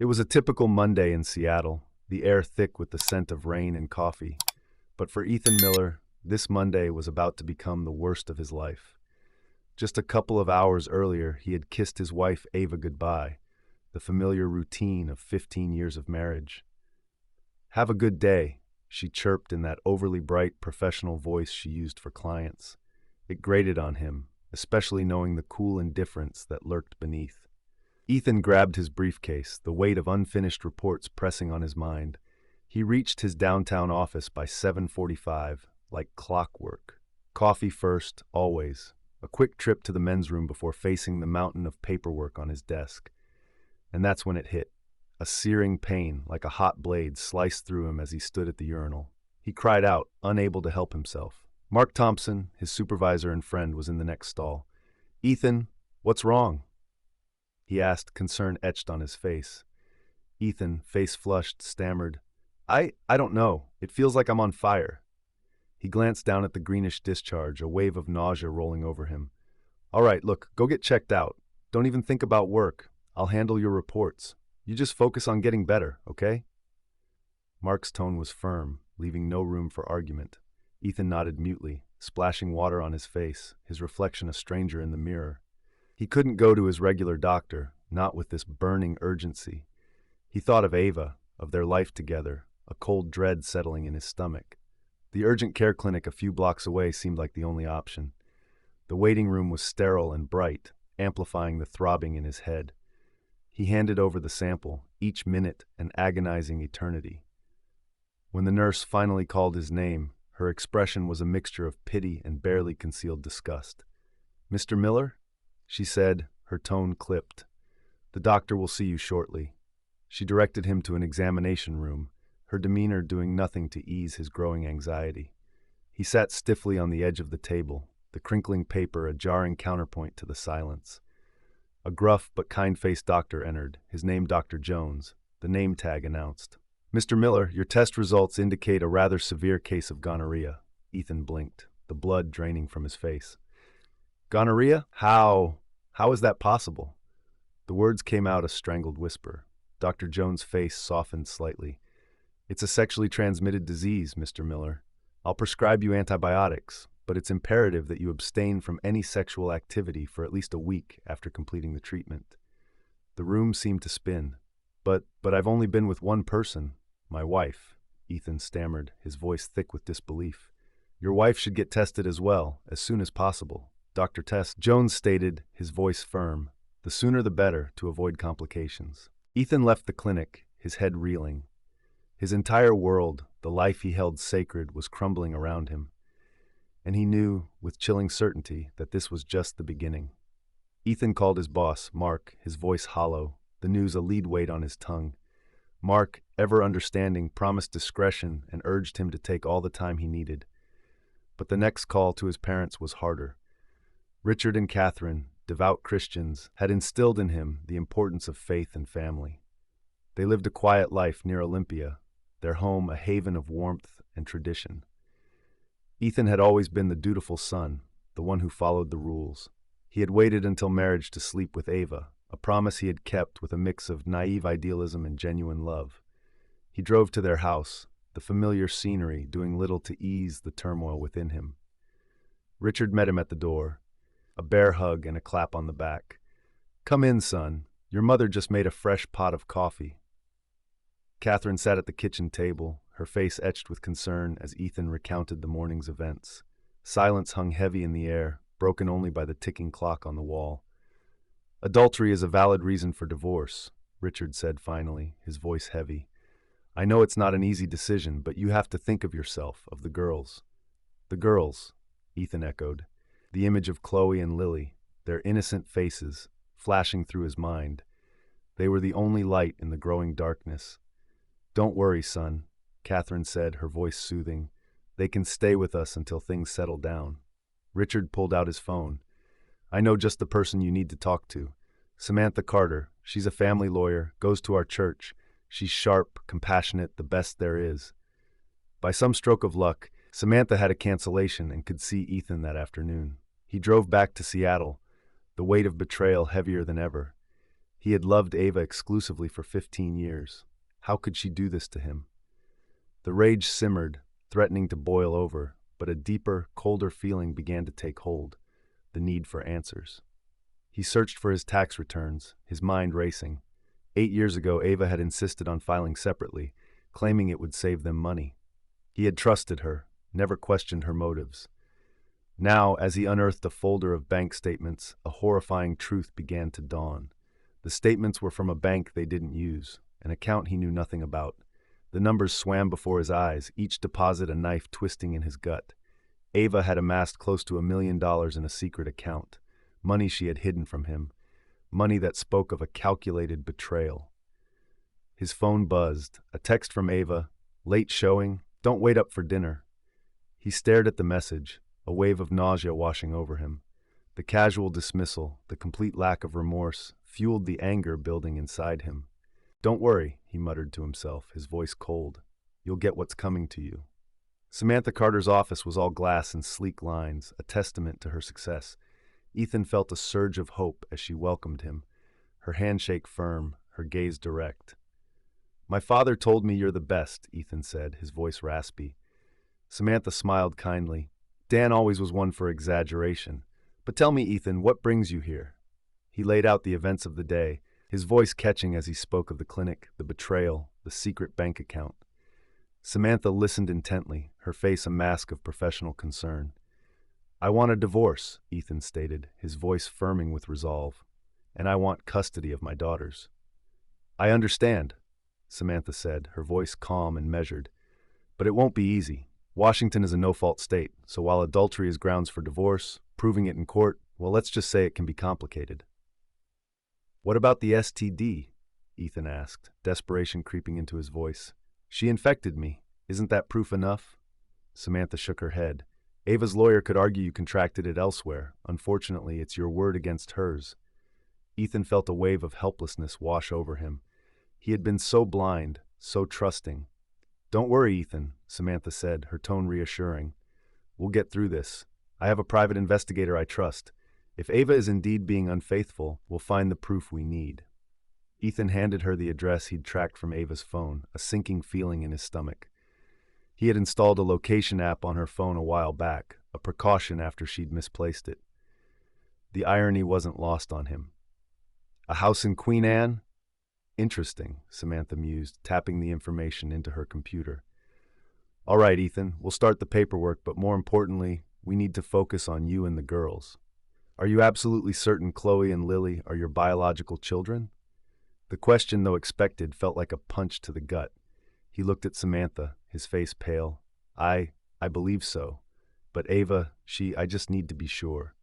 It was a typical Monday in Seattle, the air thick with the scent of rain and coffee. But for Ethan Miller, this Monday was about to become the worst of his life. Just a couple of hours earlier, he had kissed his wife Ava goodbye, the familiar routine of 15 years of marriage. "Have a good day," she chirped in that overly bright professional voice she used for clients. It grated on him, especially knowing the cool indifference that lurked beneath. Ethan grabbed his briefcase, the weight of unfinished reports pressing on his mind. He reached his downtown office by 7:45, like clockwork. Coffee first, always. A quick trip to the men's room before facing the mountain of paperwork on his desk. And that's when it hit. A searing pain, like a hot blade, sliced through him as he stood at the urinal. He cried out, unable to help himself. Mark Thompson, his supervisor and friend, was in the next stall. "Ethan, what's wrong?" he asked, concern etched on his face. Ethan, face flushed, stammered, I don't know. It feels like I'm on fire." He glanced down at the greenish discharge, a wave of nausea rolling over him. "All right, look, go get checked out. Don't even think about work. I'll handle your reports. You just focus on getting better, okay?" Mark's tone was firm, leaving no room for argument. Ethan nodded mutely, splashing water on his face, his reflection a stranger in the mirror. He couldn't go to his regular doctor, not with this burning urgency. He thought of Ava, of their life together, a cold dread settling in his stomach. The urgent care clinic a few blocks away seemed like the only option. The waiting room was sterile and bright, amplifying the throbbing in his head. He handed over the sample, each minute an agonizing eternity. When the nurse finally called his name, her expression was a mixture of pity and barely concealed disgust. "Mr. Miller?" she said, her tone clipped. "The doctor will see you shortly." She directed him to an examination room, her demeanor doing nothing to ease his growing anxiety. He sat stiffly on the edge of the table, the crinkling paper a jarring counterpoint to the silence. A gruff but kind-faced doctor entered, his name Dr. Jones. The name tag announced. "Mr. Miller, your test results indicate a rather severe case of gonorrhea." Ethan blinked, the blood draining from his face. "Gonorrhea? How is that possible?" The words came out a strangled whisper. Dr. Jones' face softened slightly. "It's a sexually transmitted disease, Mr. Miller. I'll prescribe you antibiotics, but it's imperative that you abstain from any sexual activity for at least a week after completing the treatment." The room seemed to spin. But I've only been with one person, my wife," Ethan stammered, his voice thick with disbelief. "Your wife should get tested as well, as soon as possible. Dr. Jones stated, his voice firm. The sooner the better, to avoid complications." Ethan left the clinic, his head reeling. His entire world, the life he held sacred, was crumbling around him. And he knew, with chilling certainty, that this was just the beginning. Ethan called his boss, Mark, his voice hollow, the news a lead weight on his tongue. Mark, ever understanding, promised discretion and urged him to take all the time he needed. But the next call to his parents was harder. Richard and Catherine, devout Christians, had instilled in him the importance of faith and family. They lived a quiet life near Olympia, their home a haven of warmth and tradition. Ethan had always been the dutiful son, the one who followed the rules. He had waited until marriage to sleep with Ava, a promise he had kept with a mix of naive idealism and genuine love. He drove to their house, the familiar scenery doing little to ease the turmoil within him. Richard met him at the door, a bear hug and a clap on the back. "Come in, son. Your mother just made a fresh pot of coffee." Catherine sat at the kitchen table, her face etched with concern as Ethan recounted the morning's events. Silence hung heavy in the air, broken only by the ticking clock on the wall. "Adultery is a valid reason for divorce," Richard said finally, his voice heavy. "I know it's not an easy decision, but you have to think of yourself, of the girls." "The girls," Ethan echoed. The image of Chloe and Lily, their innocent faces, flashing through his mind. They were the only light in the growing darkness. "Don't worry, son," Catherine said, her voice soothing. "They can stay with us until things settle down." Richard pulled out his phone. "I know just the person you need to talk to. Samantha Carter. She's a family lawyer, goes to our church. She's sharp, compassionate, the best there is." By some stroke of luck, Samantha had a cancellation and could see Ethan that afternoon. He drove back to Seattle, the weight of betrayal heavier than ever. He had loved Ava exclusively for 15 years. How could she do this to him? The rage simmered, threatening to boil over, but a deeper, colder feeling began to take hold, the need for answers. He searched for his tax returns, his mind racing. 8 years ago, Ava had insisted on filing separately, claiming it would save them money. He had trusted her, never questioned her motives. Now, as he unearthed a folder of bank statements, a horrifying truth began to dawn. The statements were from a bank they didn't use, an account he knew nothing about. The numbers swam before his eyes, each deposit a knife twisting in his gut. Ava had amassed close to $1 million in a secret account, money she had hidden from him, money that spoke of a calculated betrayal. His phone buzzed, a text from Ava, "Late showing, don't wait up for dinner." He stared at the message, a wave of nausea washing over him. The casual dismissal, the complete lack of remorse, fueled the anger building inside him. "Don't worry," he muttered to himself, his voice cold. "You'll get what's coming to you." Samantha Carter's office was all glass and sleek lines, a testament to her success. Ethan felt a surge of hope as she welcomed him, her handshake firm, her gaze direct. "My father told me you're the best," Ethan said, his voice raspy. Samantha smiled kindly. "Dan always was one for exaggeration. But tell me, Ethan, what brings you here?" He laid out the events of the day, his voice catching as he spoke of the clinic, the betrayal, the secret bank account. Samantha listened intently, her face a mask of professional concern. "I want a divorce," Ethan stated, his voice firming with resolve. "And I want custody of my daughters." "I understand," Samantha said, her voice calm and measured. "But it won't be easy. Washington is a no-fault state, so while adultery is grounds for divorce, proving it in court, well, let's just say it can be complicated." "What about the STD?" Ethan asked, desperation creeping into his voice. "She infected me. Isn't that proof enough?" Samantha shook her head. "Ava's lawyer could argue you contracted it elsewhere. Unfortunately, it's your word against hers." Ethan felt a wave of helplessness wash over him. He had been so blind, so trusting. "Don't worry, Ethan," Samantha said, her tone reassuring. "We'll get through this. I have a private investigator I trust. If Ava is indeed being unfaithful, we'll find the proof we need." Ethan handed her the address he'd tracked from Ava's phone, a sinking feeling in his stomach. He had installed a location app on her phone a while back, a precaution after she'd misplaced it. The irony wasn't lost on him. "A house in Queen Anne? Interesting," Samantha mused, tapping the information into her computer. "All right, Ethan, we'll start the paperwork, but more importantly, we need to focus on you and the girls. Are you absolutely certain Chloe and Lily are your biological children?" The question, though expected, felt like a punch to the gut. He looked at Samantha, his face pale. I believe so. But Ava, I just need to be sure."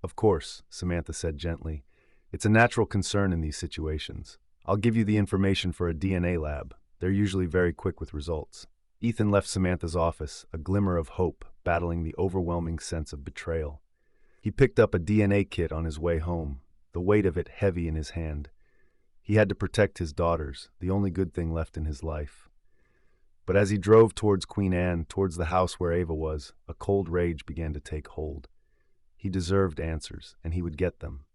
"Of course," Samantha said gently. "It's a natural concern in these situations. I'll give you the information for a DNA lab. They're usually very quick with results." Ethan left Samantha's office, a glimmer of hope, battling the overwhelming sense of betrayal. He picked up a DNA kit on his way home, the weight of it heavy in his hand. He had to protect his daughters, the only good thing left in his life. But as he drove towards Queen Anne, towards the house where Ava was, a cold rage began to take hold. He deserved answers, and he would get them,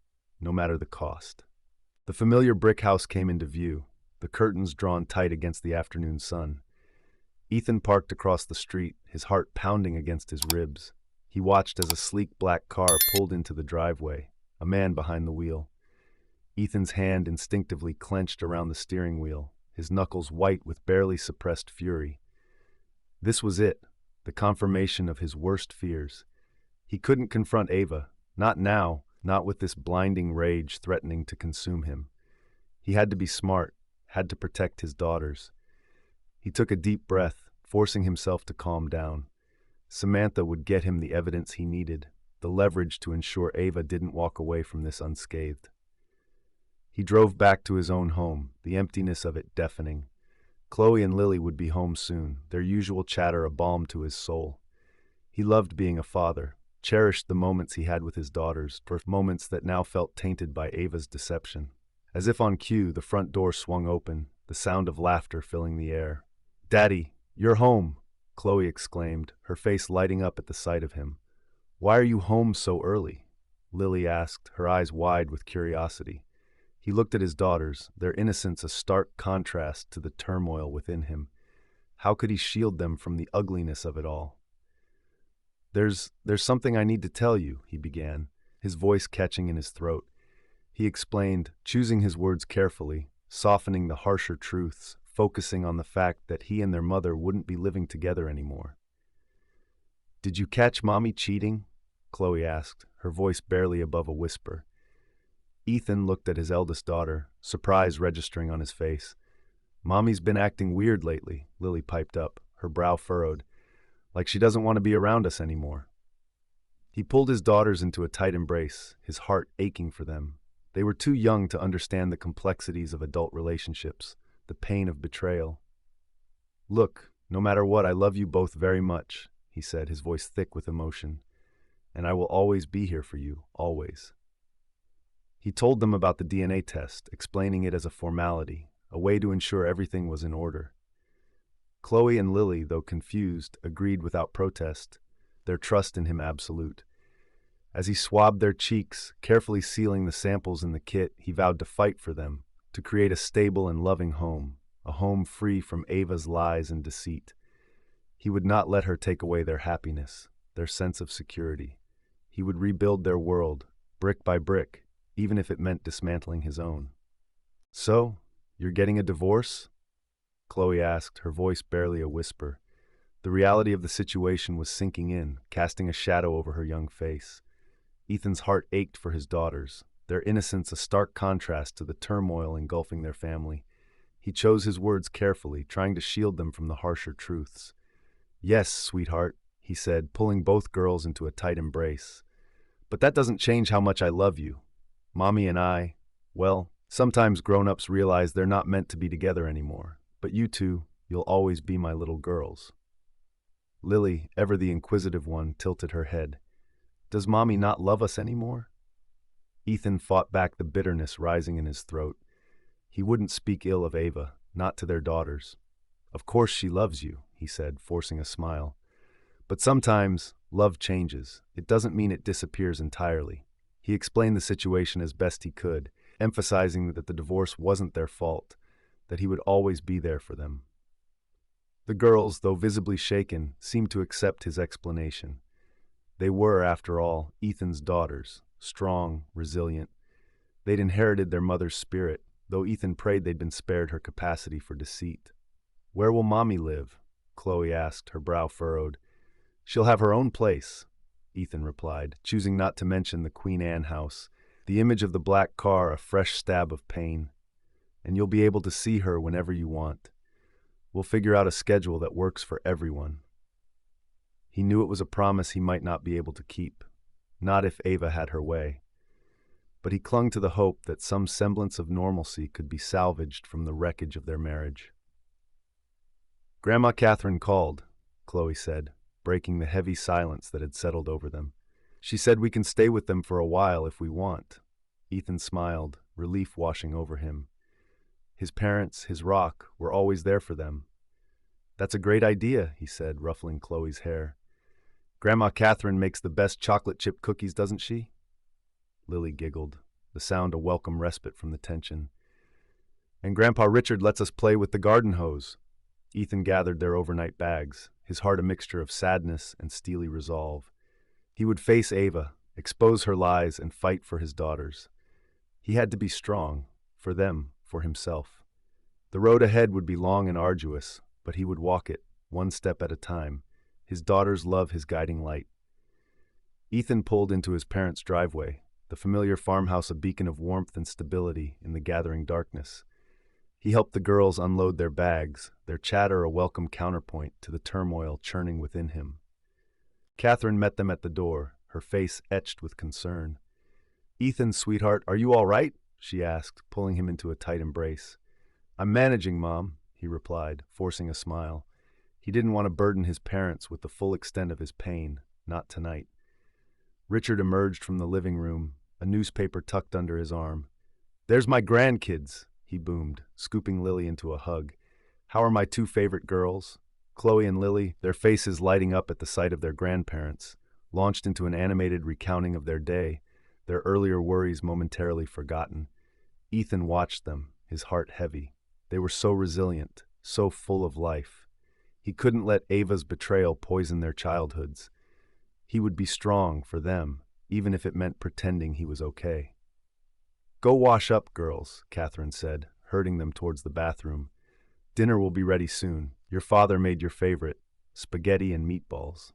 no matter the cost. The familiar brick house came into view, the curtains drawn tight against the afternoon sun. Ethan parked across the street, his heart pounding against his ribs. He watched as a sleek black car pulled into the driveway, a man behind the wheel. Ethan's hand instinctively clenched around the steering wheel, his knuckles white with barely suppressed fury. This was it, the confirmation of his worst fears. He couldn't confront Ava, not now, not with this blinding rage threatening to consume him. He had to be smart, had to protect his daughters. He took a deep breath, forcing himself to calm down. Samantha would get him the evidence he needed, the leverage to ensure Ava didn't walk away from this unscathed. He drove back to his own home, the emptiness of it deafening. Chloe and Lily would be home soon, their usual chatter a balm to his soul. He loved being a father, cherished the moments he had with his daughters, for moments that now felt tainted by Ava's deception. As if on cue, the front door swung open, the sound of laughter filling the air. "Daddy, you're home!" Chloe exclaimed, her face lighting up at the sight of him. "Why are you home so early?" Lily asked, her eyes wide with curiosity. He looked at his daughters, their innocence a stark contrast to the turmoil within him. How could he shield them from the ugliness of it all? There's something I need to tell you, he began, his voice catching in his throat. He explained, choosing his words carefully, softening the harsher truths, focusing on the fact that he and their mother wouldn't be living together anymore. "Did you catch Mommy cheating?" Chloe asked, her voice barely above a whisper. Ethan looked at his eldest daughter, surprise registering on his face. "Mommy's been acting weird lately," Lily piped up, her brow furrowed, "like she doesn't want to be around us anymore." He pulled his daughters into a tight embrace, his heart aching for them. They were too young to understand the complexities of adult relationships, the pain of betrayal. "Look, no matter what, I love you both very much," he said, his voice thick with emotion. "And I will always be here for you, always." He told them about the DNA test, explaining it as a formality, a way to ensure everything was in order. Chloe and Lily, though confused, agreed without protest, their trust in him absolute. As he swabbed their cheeks, carefully sealing the samples in the kit, he vowed to fight for them, to create a stable and loving home, a home free from Ava's lies and deceit. He would not let her take away their happiness, their sense of security. He would rebuild their world, brick by brick, even if it meant dismantling his own. "So, you're getting a divorce?" Chloe asked, her voice barely a whisper. The reality of the situation was sinking in, casting a shadow over her young face. Ethan's heart ached for his daughters, their innocence a stark contrast to the turmoil engulfing their family. He chose his words carefully, trying to shield them from the harsher truths. "Yes, sweetheart," he said, pulling both girls into a tight embrace. "But that doesn't change how much I love you. Mommy and I, well, sometimes grown-ups realize they're not meant to be together anymore. But you two, you'll always be my little girls." Lily, ever the inquisitive one, tilted her head. "Does Mommy not love us anymore?" Ethan fought back the bitterness rising in his throat. He wouldn't speak ill of Ava, not to their daughters. "Of course she loves you," he said, forcing a smile. "But sometimes, love changes. It doesn't mean it disappears entirely." He explained the situation as best he could, emphasizing that the divorce wasn't their fault, that he would always be there for them. The girls, though visibly shaken, seemed to accept his explanation. They were, after all, Ethan's daughters, strong, resilient. They'd inherited their mother's spirit, though Ethan prayed they'd been spared her capacity for deceit. "Where will Mommy live?" Chloe asked, her brow furrowed. "She'll have her own place," Ethan replied, choosing not to mention the Queen Anne house, the image of the black car a fresh stab of pain. "And you'll be able to see her whenever you want. We'll figure out a schedule that works for everyone." He knew it was a promise he might not be able to keep, not if Ava had her way. But he clung to the hope that some semblance of normalcy could be salvaged from the wreckage of their marriage. "Grandma Catherine called," Chloe said, breaking the heavy silence that had settled over them. "She said we can stay with them for a while if we want." Ethan smiled, relief washing over him. His parents, his rock, were always there for them. "That's a great idea," he said, ruffling Chloe's hair. "Grandma Catherine makes the best chocolate chip cookies, doesn't she?" Lily giggled, the sound a welcome respite from the tension. "And Grandpa Richard lets us play with the garden hose." Ethan gathered their overnight bags, his heart a mixture of sadness and steely resolve. He would face Ava, expose her lies, and fight for his daughters. He had to be strong, for them, for himself. The road ahead would be long and arduous, but he would walk it, one step at a time, his daughters' love his guiding light. Ethan pulled into his parents' driveway, the familiar farmhouse a beacon of warmth and stability in the gathering darkness. He helped the girls unload their bags, their chatter a welcome counterpoint to the turmoil churning within him. Catherine met them at the door, her face etched with concern. "Ethan, sweetheart, are you all right?" she asked, pulling him into a tight embrace. "I'm managing, Mom," he replied, forcing a smile. He didn't want to burden his parents with the full extent of his pain, not tonight. Richard emerged from the living room, a newspaper tucked under his arm. "There's my grandkids," he boomed, scooping Lily into a hug. "How are my two favorite girls?" Chloe and Lily, their faces lighting up at the sight of their grandparents, launched into an animated recounting of their day, their earlier worries momentarily forgotten. Ethan watched them, his heart heavy. They were so resilient, so full of life. He couldn't let Ava's betrayal poison their childhoods. He would be strong for them, even if it meant pretending he was okay. "Go wash up, girls," Catherine said, herding them towards the bathroom. "Dinner will be ready soon. Your father made your favorite, spaghetti and meatballs."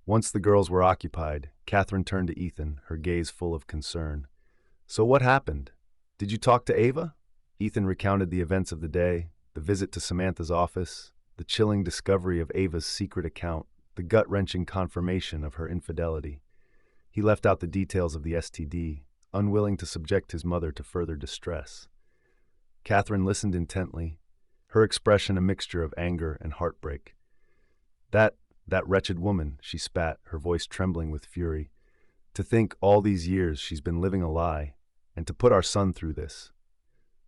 Once the girls were occupied, Catherine turned to Ethan, her gaze full of concern. "So what happened? Did you talk to Ava?" Ethan recounted the events of the day, the visit to Samantha's office, the chilling discovery of Ava's secret account, the gut-wrenching confirmation of her infidelity. He left out the details of the STD, unwilling to subject his mother to further distress. Catherine listened intently, her expression a mixture of anger and heartbreak. That wretched woman," she spat, her voice trembling with fury. "To think all these years she's been living a lie, and to put our son through this."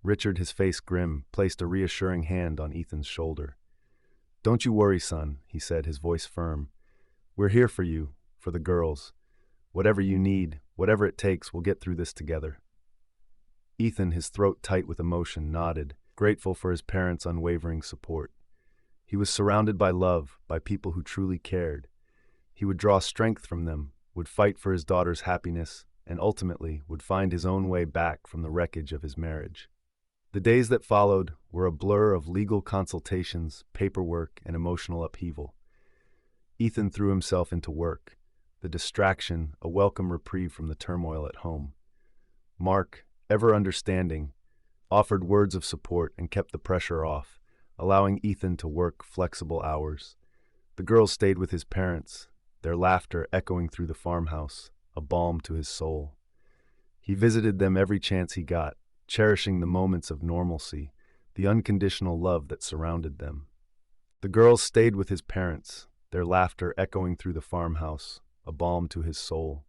Richard, his face grim, placed a reassuring hand on Ethan's shoulder. "Don't you worry, son," he said, his voice firm. "We're here for you, for the girls. Whatever you need, whatever it takes, we'll get through this together." Ethan, his throat tight with emotion, nodded, grateful for his parents' unwavering support. He was surrounded by love, by people who truly cared. He would draw strength from them, would fight for his daughter's happiness, and ultimately would find his own way back from the wreckage of his marriage. The days that followed were a blur of legal consultations, paperwork, and emotional upheaval. Ethan threw himself into work, the distraction a welcome reprieve from the turmoil at home. Mark, ever understanding, offered words of support and kept the pressure off, allowing Ethan to work flexible hours. The girls stayed with his parents, their laughter echoing through the farmhouse, a balm to his soul. He visited them every chance he got, cherishing the moments of normalcy, the unconditional love that surrounded them. The girls stayed with his parents, their laughter echoing through the farmhouse, a balm to his soul.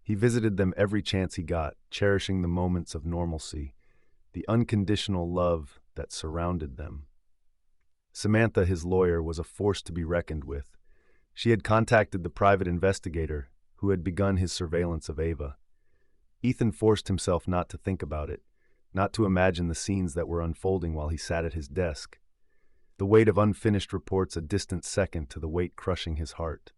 He visited them every chance he got, cherishing the moments of normalcy, the unconditional love that surrounded them. Samantha, his lawyer, was a force to be reckoned with. She had contacted the private investigator who had begun his surveillance of Ava. Ethan forced himself not to think about it, not to imagine the scenes that were unfolding while he sat at his desk. The weight of unfinished reports a distant second to the weight crushing his heart.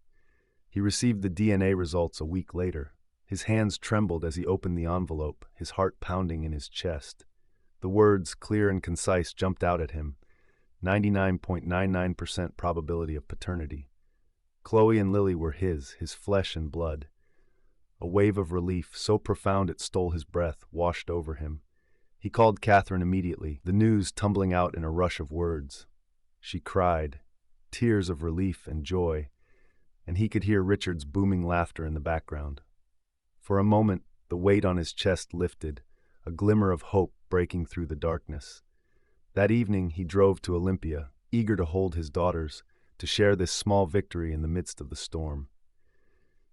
He received the DNA results a week later. His hands trembled as he opened the envelope, his heart pounding in his chest. The words, clear and concise, jumped out at him. 99.99% probability of paternity. Chloe and Lily were his flesh and blood. A wave of relief, so profound it stole his breath, washed over him. He called Catherine immediately, the news tumbling out in a rush of words. She cried, tears of relief and joy, and he could hear Richard's booming laughter in the background. For a moment, the weight on his chest lifted, a glimmer of hope breaking through the darkness. That evening, he drove to Olympia, eager to hold his daughters, to share this small victory in the midst of the storm.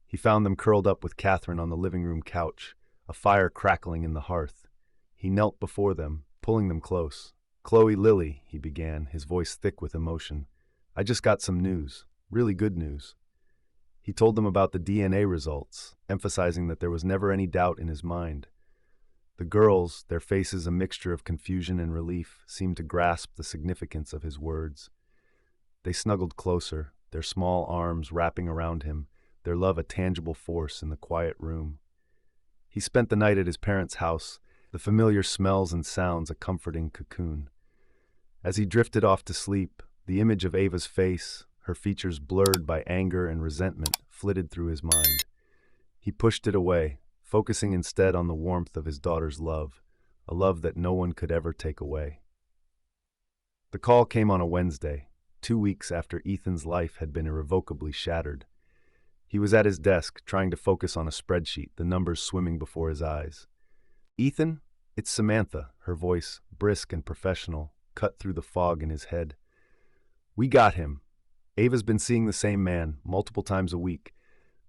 He found them curled up with Catherine on the living room couch, a fire crackling in the hearth. He knelt before them, pulling them close. "Chloe, Lily," he began, his voice thick with emotion. "I just got some news, really good news." He told them about the DNA results, emphasizing that there was never any doubt in his mind. The girls, their faces a mixture of confusion and relief, seemed to grasp the significance of his words. They snuggled closer, their small arms wrapping around him, their love a tangible force in the quiet room. He spent the night at his parents' house, the familiar smells and sounds a comforting cocoon. As he drifted off to sleep, the image of Ava's face, her features blurred by anger and resentment, flitted through his mind. He pushed it away, focusing instead on the warmth of his daughter's love, a love that no one could ever take away. The call came on a Wednesday, 2 weeks after Ethan's life had been irrevocably shattered. He was at his desk, trying to focus on a spreadsheet, the numbers swimming before his eyes. "Ethan, it's Samantha," her voice, brisk and professional, cut through the fog in his head. "We got him. Ava's been seeing the same man, multiple times a week.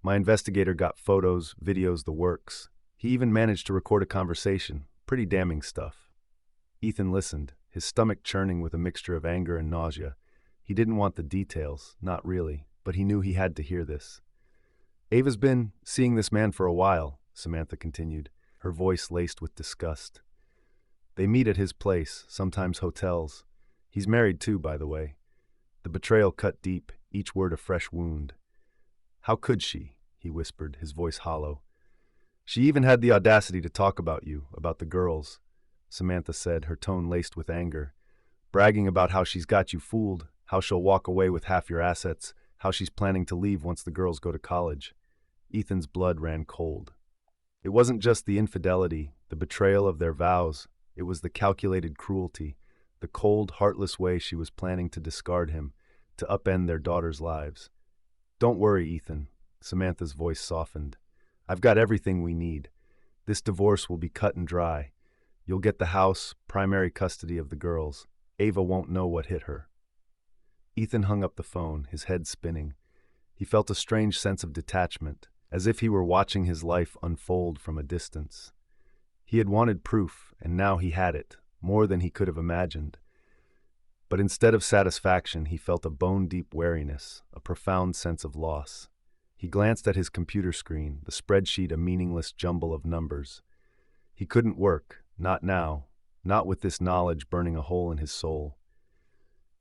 My investigator got photos, videos, the works. He even managed to record a conversation. Pretty damning stuff." Ethan listened, his stomach churning with a mixture of anger and nausea. He didn't want the details, not really, but he knew he had to hear this. "Ava's been seeing this man for a while," Samantha continued, her voice laced with disgust. They meet at his place, sometimes hotels. He's married too, by the way. The betrayal cut deep, each word a fresh wound. How could she? He whispered, his voice hollow. She even had the audacity to talk about you, about the girls, Samantha said, her tone laced with anger, bragging about how she's got you fooled, how she'll walk away with half your assets, how she's planning to leave once the girls go to college. Ethan's blood ran cold. It wasn't just the infidelity, the betrayal of their vows. It was the calculated cruelty, the cold, heartless way she was planning to discard him, to upend their daughters' lives. Don't worry, Ethan. Samantha's voice softened. I've got everything we need. This divorce will be cut and dry. You'll get the house, primary custody of the girls. Ava won't know what hit her. Ethan hung up the phone, his head spinning. He felt a strange sense of detachment, as if he were watching his life unfold from a distance. He had wanted proof, and now he had it, more than he could have imagined. But instead of satisfaction, he felt a bone-deep weariness, a profound sense of loss. He glanced at his computer screen, the spreadsheet a meaningless jumble of numbers. He couldn't work, not now, not with this knowledge burning a hole in his soul.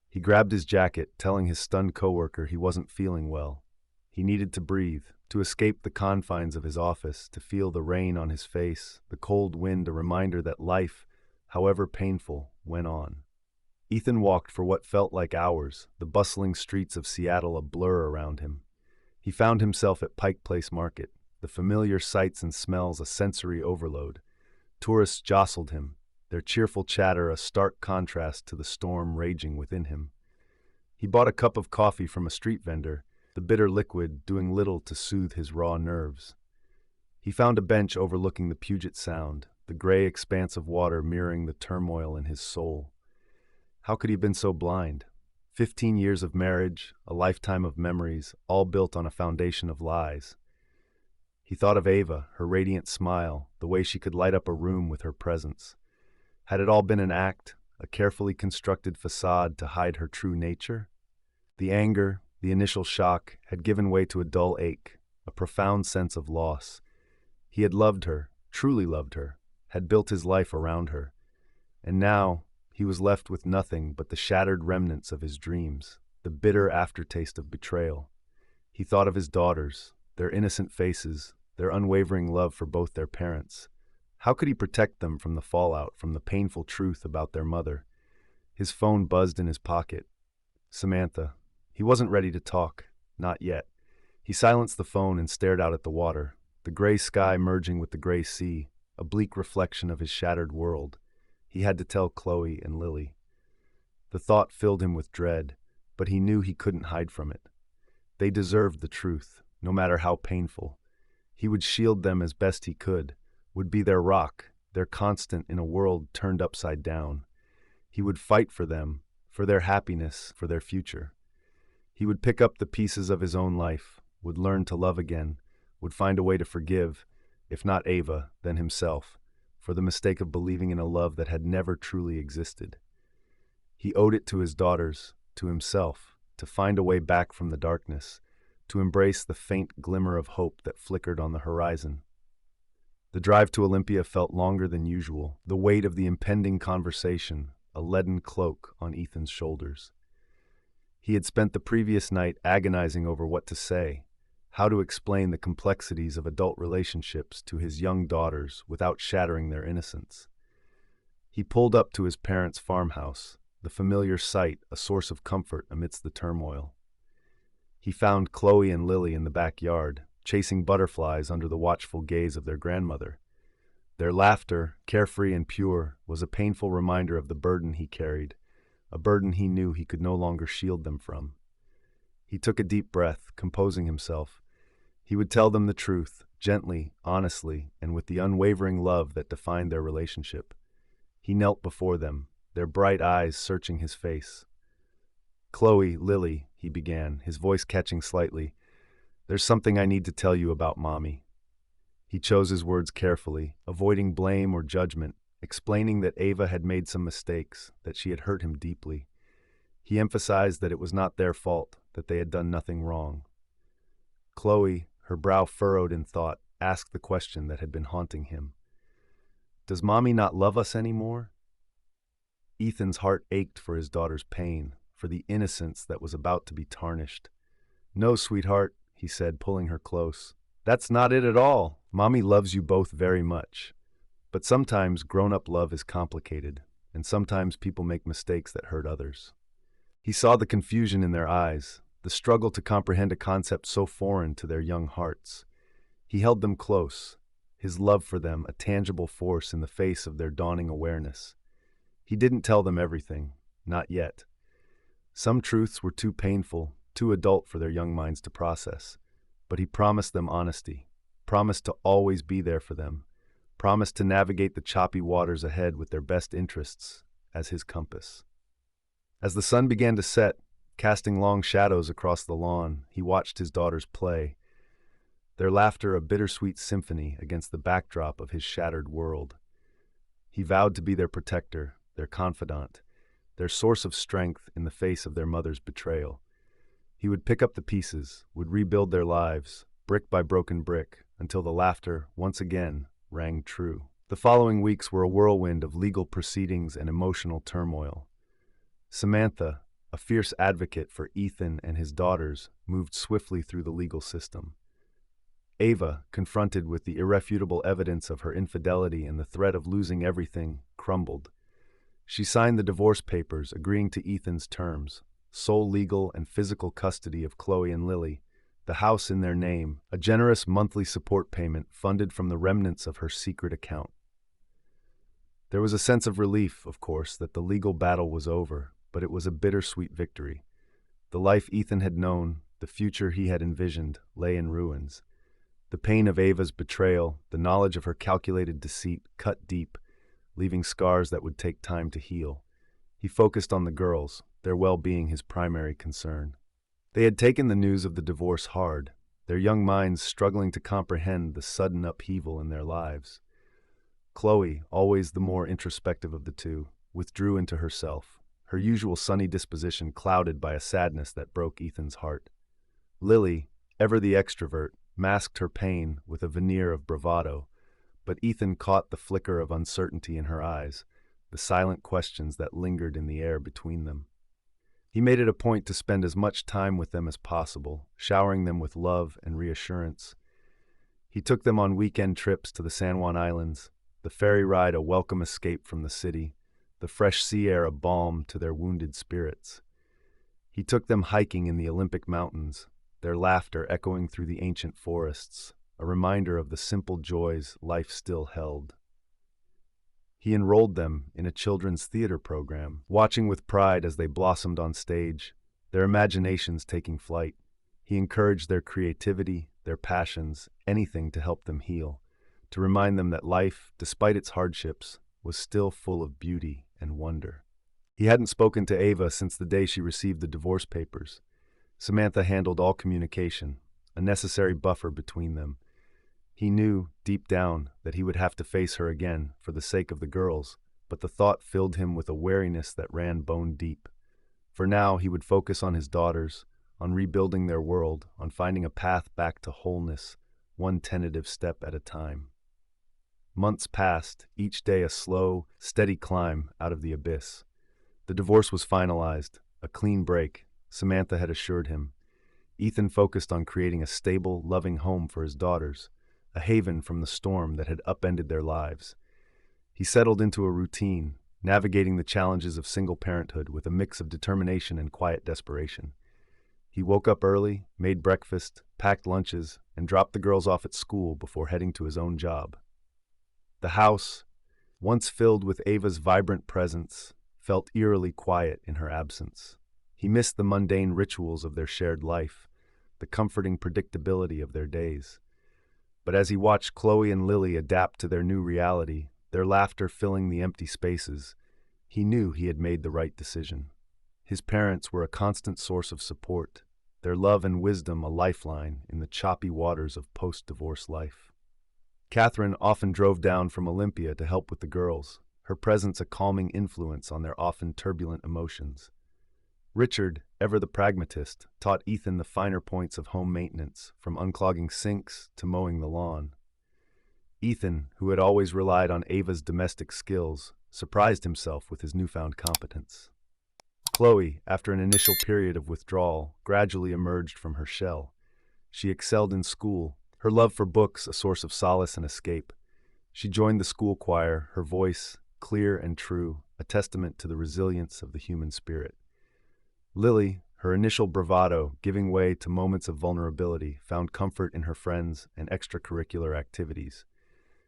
He grabbed his jacket, telling his stunned coworker he wasn't feeling well. He needed to breathe, to escape the confines of his office, to feel the rain on his face, the cold wind a reminder that life, however painful, went on. Ethan walked for what felt like hours, the bustling streets of Seattle a blur around him. He found himself at Pike Place Market, the familiar sights and smells a sensory overload. Tourists jostled him, their cheerful chatter a stark contrast to the storm raging within him. He bought a cup of coffee from a street vendor, the bitter liquid doing little to soothe his raw nerves. He found a bench overlooking the Puget Sound, the gray expanse of water mirroring the turmoil in his soul. How could he have been so blind? 15 years of marriage, a lifetime of memories, all built on a foundation of lies. He thought of Ava, her radiant smile, the way she could light up a room with her presence. Had it all been an act, a carefully constructed facade to hide her true nature? The anger, the initial shock, had given way to a dull ache, a profound sense of loss. He had loved her, truly loved her, had built his life around her. And now, he was left with nothing but the shattered remnants of his dreams, the bitter aftertaste of betrayal. He thought of his daughters, their innocent faces, their unwavering love for both their parents. How could he protect them from the fallout, from the painful truth about their mother? His phone buzzed in his pocket. Samantha. He wasn't ready to talk. Not yet. He silenced the phone and stared out at the water, the gray sky merging with the gray sea, a bleak reflection of his shattered world. He had to tell Chloe and Lily. The thought filled him with dread, but he knew he couldn't hide from it. They deserved the truth, no matter how painful. He would shield them as best he could, would be their rock, their constant in a world turned upside down. He would fight for them, for their happiness, for their future. He would pick up the pieces of his own life, would learn to love again, would find a way to forgive, if not Ava, then himself, for the mistake of believing in a love that had never truly existed. He owed it to his daughters, to himself, to find a way back from the darkness, to embrace the faint glimmer of hope that flickered on the horizon. The drive to Olympia felt longer than usual, the weight of the impending conversation, a leaden cloak on Ethan's shoulders. He had spent the previous night agonizing over what to say, how to explain the complexities of adult relationships to his young daughters without shattering their innocence. He pulled up to his parents' farmhouse, the familiar sight a source of comfort amidst the turmoil. He found Chloe and Lily in the backyard, chasing butterflies under the watchful gaze of their grandmother. Their laughter, carefree and pure, was a painful reminder of the burden he carried, a burden he knew he could no longer shield them from. He took a deep breath, composing himself. He would tell them the truth, gently, honestly, and with the unwavering love that defined their relationship. He knelt before them, their bright eyes searching his face. "Chloe, Lily," he began, his voice catching slightly, "there's something I need to tell you about Mommy." He chose his words carefully, avoiding blame or judgment, explaining that Ava had made some mistakes, that she had hurt him deeply. He emphasized that it was not their fault, that they had done nothing wrong. Chloe, her brow furrowed in thought, asked the question that had been haunting him. "Does Mommy not love us anymore?" Ethan's heart ached for his daughter's pain, for the innocence that was about to be tarnished. "No, sweetheart," he said, pulling her close. "That's not it at all. Mommy loves you both very much. But sometimes grown-up love is complicated, and sometimes people make mistakes that hurt others." He saw the confusion in their eyes, the struggle to comprehend a concept so foreign to their young hearts. He held them close, his love for them a tangible force in the face of their dawning awareness. He didn't tell them everything, not yet. Some truths were too painful, too adult for their young minds to process. But he promised them honesty, promised to always be there for them, promised to navigate the choppy waters ahead with their best interests as his compass. As the sun began to set, casting long shadows across the lawn, he watched his daughters play, their laughter a bittersweet symphony against the backdrop of his shattered world. He vowed to be their protector, their confidant, their source of strength in the face of their mother's betrayal. He would pick up the pieces, would rebuild their lives, brick by broken brick, until the laughter, once again, rang true. The following weeks were a whirlwind of legal proceedings and emotional turmoil. Samantha, a fierce advocate for Ethan and his daughters, moved swiftly through the legal system. Ava, confronted with the irrefutable evidence of her infidelity and the threat of losing everything, crumbled. She signed the divorce papers, agreeing to Ethan's terms: sole legal and physical custody of Chloe and Lily, the house in their name, a generous monthly support payment funded from the remnants of her secret account. There was a sense of relief, of course, that the legal battle was over, but it was a bittersweet victory. The life Ethan had known, the future he had envisioned, lay in ruins. The pain of Ava's betrayal, the knowledge of her calculated deceit, cut deep, leaving scars that would take time to heal. He focused on the girls, their well-being his primary concern. They had taken the news of the divorce hard, their young minds struggling to comprehend the sudden upheaval in their lives. Chloe, always the more introspective of the two, withdrew into herself, her usual sunny disposition clouded by a sadness that broke Ethan's heart. Lily, ever the extrovert, masked her pain with a veneer of bravado, but Ethan caught the flicker of uncertainty in her eyes, the silent questions that lingered in the air between them. He made it a point to spend as much time with them as possible, showering them with love and reassurance. He took them on weekend trips to the San Juan Islands, the ferry ride a welcome escape from the city, the fresh sea air a balm to their wounded spirits. He took them hiking in the Olympic Mountains, their laughter echoing through the ancient forests, a reminder of the simple joys life still held. He enrolled them in a children's theater program, watching with pride as they blossomed on stage, their imaginations taking flight. He encouraged their creativity, their passions, anything to help them heal, to remind them that life, despite its hardships, was still full of beauty and wonder. He hadn't spoken to Ava since the day she received the divorce papers. Samantha handled all communication, a necessary buffer between them. He knew, deep down, that he would have to face her again for the sake of the girls, but the thought filled him with a wariness that ran bone deep. For now, he would focus on his daughters, on rebuilding their world, on finding a path back to wholeness, one tentative step at a time. Months passed, each day a slow, steady climb out of the abyss. The divorce was finalized, a clean break, Samantha had assured him. Ethan focused on creating a stable, loving home for his daughters, a haven from the storm that had upended their lives. He settled into a routine, navigating the challenges of single parenthood with a mix of determination and quiet desperation. He woke up early, made breakfast, packed lunches, and dropped the girls off at school before heading to his own job. The house, once filled with Ava's vibrant presence, felt eerily quiet in her absence. He missed the mundane rituals of their shared life, the comforting predictability of their days. But as he watched Chloe and Lily adapt to their new reality, their laughter filling the empty spaces, he knew he had made the right decision. His parents were a constant source of support, their love and wisdom a lifeline in the choppy waters of post-divorce life. Catherine often drove down from Olympia to help with the girls, her presence a calming influence on their often turbulent emotions. Richard, ever the pragmatist, taught Ethan the finer points of home maintenance, from unclogging sinks to mowing the lawn. Ethan, who had always relied on Ava's domestic skills, surprised himself with his newfound competence. Chloe, after an initial period of withdrawal, gradually emerged from her shell. She excelled in school, her love for books a source of solace and escape. She joined the school choir, her voice, clear and true, a testament to the resilience of the human spirit. Lily, her initial bravado giving way to moments of vulnerability, found comfort in her friends and extracurricular activities.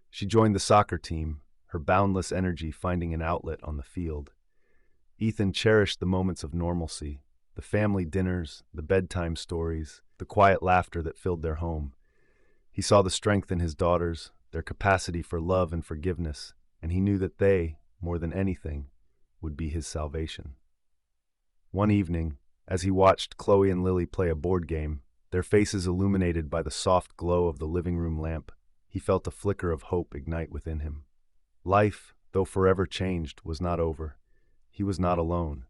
She joined the soccer team, her boundless energy finding an outlet on the field. Ethan cherished the moments of normalcy, the family dinners, the bedtime stories, the quiet laughter that filled their home. He saw the strength in his daughters, their capacity for love and forgiveness, and he knew that they, more than anything, would be his salvation. One evening, as he watched Chloe and Lily play a board game, their faces illuminated by the soft glow of the living room lamp, he felt a flicker of hope ignite within him. Life, though forever changed, was not over. He was not alone.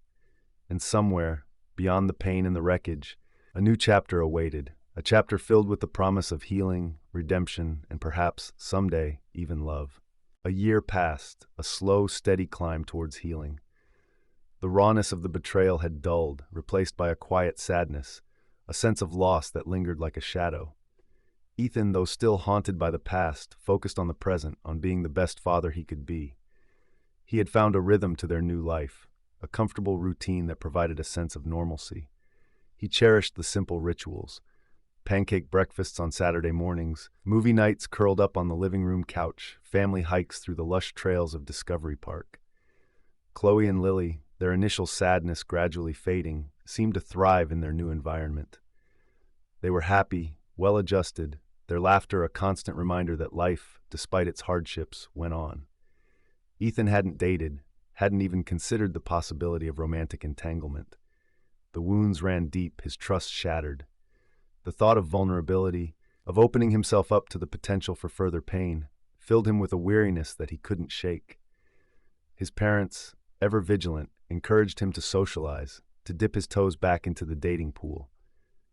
And somewhere, beyond the pain and the wreckage, a new chapter awaited, a chapter filled with the promise of healing, redemption, and perhaps, someday, even love. A year passed, a slow, steady climb towards healing. The rawness of the betrayal had dulled, replaced by a quiet sadness, a sense of loss that lingered like a shadow. Ethan, though still haunted by the past, focused on the present, on being the best father he could be. He had found a rhythm to their new life, a comfortable routine that provided a sense of normalcy. He cherished the simple rituals: pancake breakfasts on Saturday mornings, movie nights curled up on the living room couch, family hikes through the lush trails of Discovery Park. Chloe and Lily, their initial sadness gradually fading, seemed to thrive in their new environment. They were happy, well-adjusted, their laughter a constant reminder that life, despite its hardships, went on. Ethan hadn't dated, hadn't even considered the possibility of romantic entanglement. The wounds ran deep, his trust shattered. The thought of vulnerability, of opening himself up to the potential for further pain, filled him with a weariness that he couldn't shake. His parents, ever vigilant, encouraged him to socialize, to dip his toes back into the dating pool.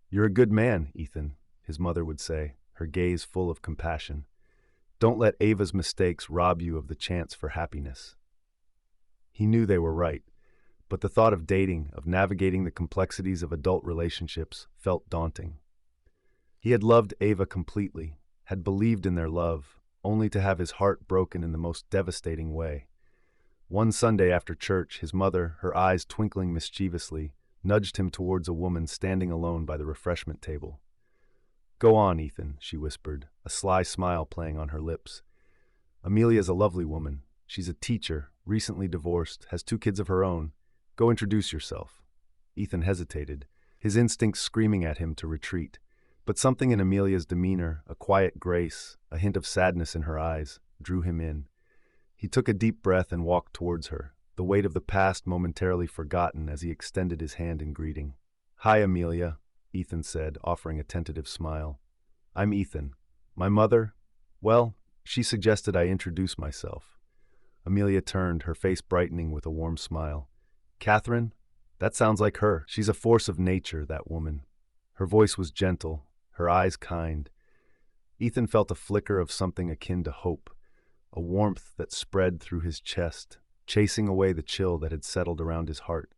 "You're a good man, Ethan," his mother would say, her gaze full of compassion. "Don't let Ava's mistakes rob you of the chance for happiness." He knew they were right, but the thought of dating, of navigating the complexities of adult relationships, felt daunting. He had loved Ava completely, had believed in their love, only to have his heart broken in the most devastating way. One Sunday after church, his mother, her eyes twinkling mischievously, nudged him towards a woman standing alone by the refreshment table. "Go on, Ethan," she whispered, a sly smile playing on her lips. "Amelia's a lovely woman. She's a teacher, recently divorced, has 2 kids of her own. Go introduce yourself." Ethan hesitated, his instincts screaming at him to retreat. But something in Amelia's demeanor, a quiet grace, a hint of sadness in her eyes, drew him in. He took a deep breath and walked towards her, the weight of the past momentarily forgotten as he extended his hand in greeting. "Hi, Amelia," Ethan said, offering a tentative smile. "I'm Ethan. My mother, well, she suggested I introduce myself." Amelia turned, her face brightening with a warm smile. "Catherine? That sounds like her. She's a force of nature, that woman." Her voice was gentle, her eyes kind. Ethan felt a flicker of something akin to hope, a warmth that spread through his chest, chasing away the chill that had settled around his heart.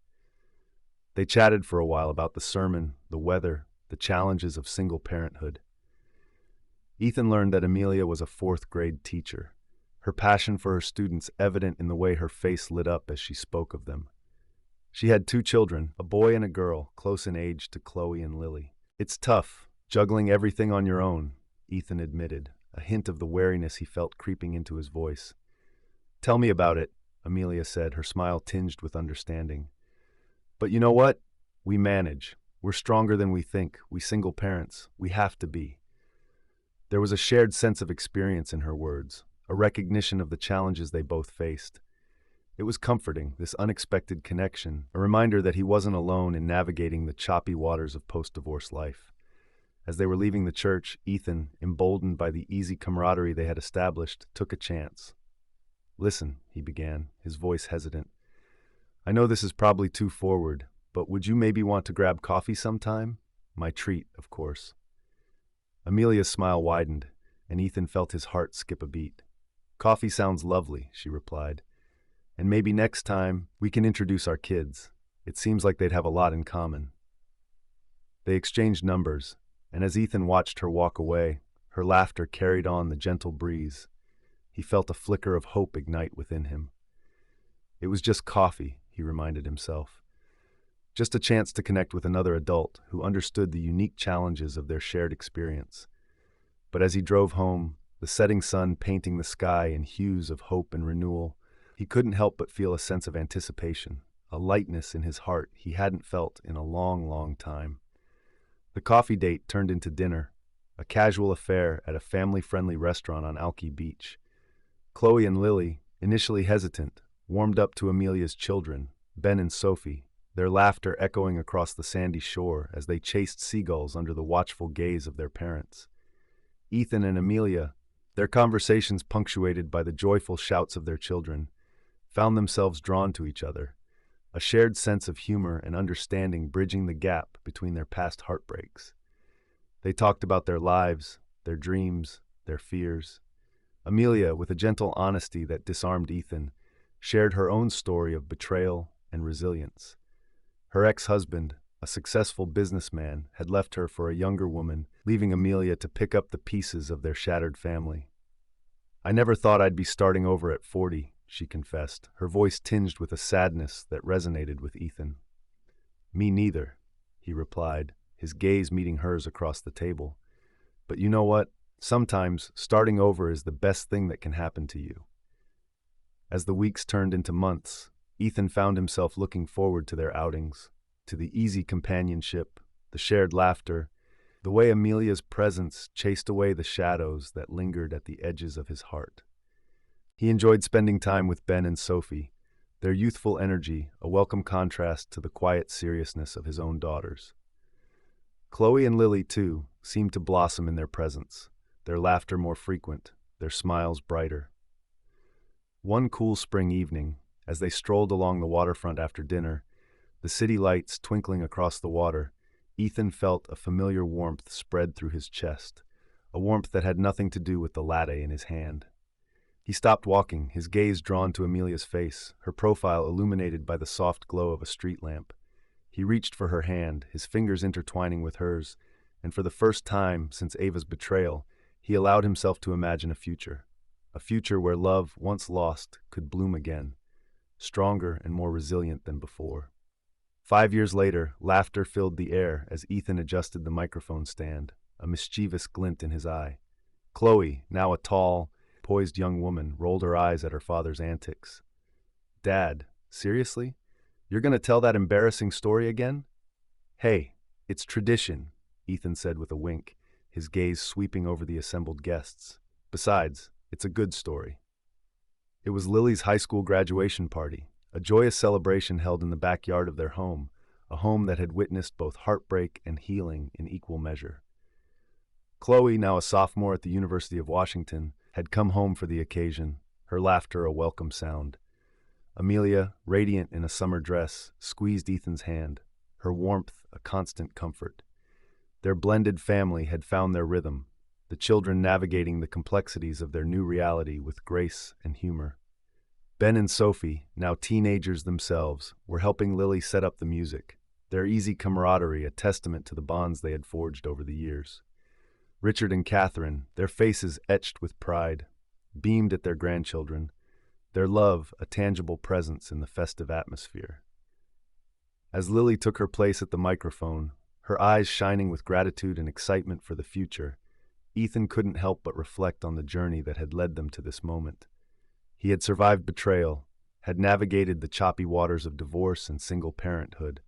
They chatted for a while about the sermon, the weather, the challenges of single parenthood. Ethan learned that Amelia was a 4th-grade teacher, her passion for her students evident in the way her face lit up as she spoke of them. She had 2 children, a boy and a girl, close in age to Chloe and Lily. "It's tough, juggling everything on your own," Ethan admitted, a hint of the wariness he felt creeping into his voice. "Tell me about it," Amelia said, her smile tinged with understanding. "But you know what? We manage. We're stronger than we think, we single parents. We have to be." There was a shared sense of experience in her words, a recognition of the challenges they both faced. It was comforting, this unexpected connection, a reminder that he wasn't alone in navigating the choppy waters of post-divorce life. As they were leaving the church, Ethan, emboldened by the easy camaraderie they had established, took a chance. "Listen," he began, his voice hesitant. "I know this is probably too forward, but would you maybe want to grab coffee sometime? My treat, of course." Amelia's smile widened, and Ethan felt his heart skip a beat. "Coffee sounds lovely," she replied. And maybe next time we can introduce our kids. It seems like they'd have a lot in common. They exchanged numbers, and as Ethan watched her walk away, her laughter carried on the gentle breeze. He felt a flicker of hope ignite within him. It was just coffee, he reminded himself. Just a chance to connect with another adult who understood the unique challenges of their shared experience. But as he drove home, the setting sun painting the sky in hues of hope and renewal, he couldn't help but feel a sense of anticipation, a lightness in his heart he hadn't felt in a long, long time. The coffee date turned into dinner, a casual affair at a family-friendly restaurant on Alki Beach. Chloe and Lily, initially hesitant, warmed up to Amelia's children, Ben and Sophie, their laughter echoing across the sandy shore as they chased seagulls under the watchful gaze of their parents. Ethan and Amelia, their conversations punctuated by the joyful shouts of their children, found themselves drawn to each other, a shared sense of humor and understanding bridging the gap between their past heartbreaks. They talked about their lives, their dreams, their fears. Amelia, with a gentle honesty that disarmed Ethan, shared her own story of betrayal and resilience. Her ex-husband, a successful businessman, had left her for a younger woman, leaving Amelia to pick up the pieces of their shattered family. "I never thought I'd be starting over at 40, she confessed, her voice tinged with a sadness that resonated with Ethan. "Me neither," he replied, his gaze meeting hers across the table. "But you know what? Sometimes starting over is the best thing that can happen to you." As the weeks turned into months, Ethan found himself looking forward to their outings, to the easy companionship, the shared laughter, the way Amelia's presence chased away the shadows that lingered at the edges of his heart. He enjoyed spending time with Ben and Sophie, their youthful energy a welcome contrast to the quiet seriousness of his own daughters. Chloe and Lily, too, seemed to blossom in their presence, their laughter more frequent, their smiles brighter. One cool spring evening, as they strolled along the waterfront after dinner, the city lights twinkling across the water, Ethan felt a familiar warmth spread through his chest, a warmth that had nothing to do with the latte in his hand. He stopped walking, his gaze drawn to Amelia's face, her profile illuminated by the soft glow of a street lamp. He reached for her hand, his fingers intertwining with hers, and for the first time since Ava's betrayal, he allowed himself to imagine a future where love, once lost, could bloom again, stronger and more resilient than before. 5 years later, laughter filled the air as Ethan adjusted the microphone stand, a mischievous glint in his eye. Chloe, now a tall, poised young woman, rolled her eyes at her father's antics. "Dad, seriously? You're going to tell that embarrassing story again?" "Hey, it's tradition," Ethan said with a wink, his gaze sweeping over the assembled guests. "Besides, it's a good story." It was Lily's high school graduation party, a joyous celebration held in the backyard of their home, a home that had witnessed both heartbreak and healing in equal measure. Chloe, now a sophomore at the University of Washington, had come home for the occasion, her laughter a welcome sound. Amelia, radiant in a summer dress, squeezed Ethan's hand, her warmth a constant comfort. Their blended family had found their rhythm, the children navigating the complexities of their new reality with grace and humor. Ben and Sophie, now teenagers themselves, were helping Lily set up the music, their easy camaraderie a testament to the bonds they had forged over the years. Richard and Catherine, their faces etched with pride, beamed at their grandchildren, their love a tangible presence in the festive atmosphere. As Lily took her place at the microphone, her eyes shining with gratitude and excitement for the future, Ethan couldn't help but reflect on the journey that had led them to this moment. He had survived betrayal, had navigated the choppy waters of divorce and single parenthood,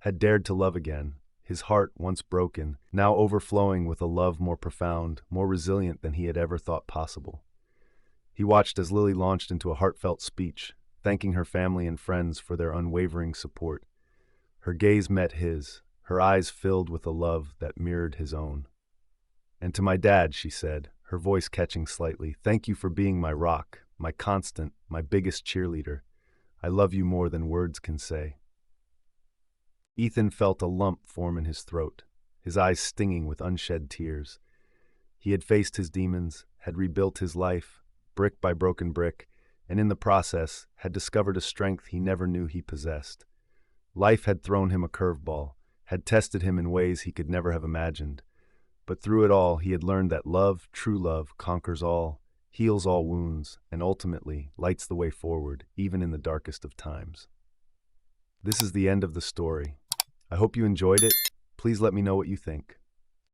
had dared to love again, his heart once broken, now overflowing with a love more profound, more resilient than he had ever thought possible. He watched as Lily launched into a heartfelt speech, thanking her family and friends for their unwavering support. Her gaze met his, her eyes filled with a love that mirrored his own. "And to my dad," she said, her voice catching slightly, "thank you for being my rock, my constant, my biggest cheerleader. I love you more than words can say." Ethan felt a lump form in his throat, his eyes stinging with unshed tears. He had faced his demons, had rebuilt his life, brick by broken brick, and in the process had discovered a strength he never knew he possessed. Life had thrown him a curveball, had tested him in ways he could never have imagined. But through it all, he had learned that love, true love, conquers all, heals all wounds, and ultimately lights the way forward, even in the darkest of times. This is the end of the story. I hope you enjoyed it. Please let me know what you think.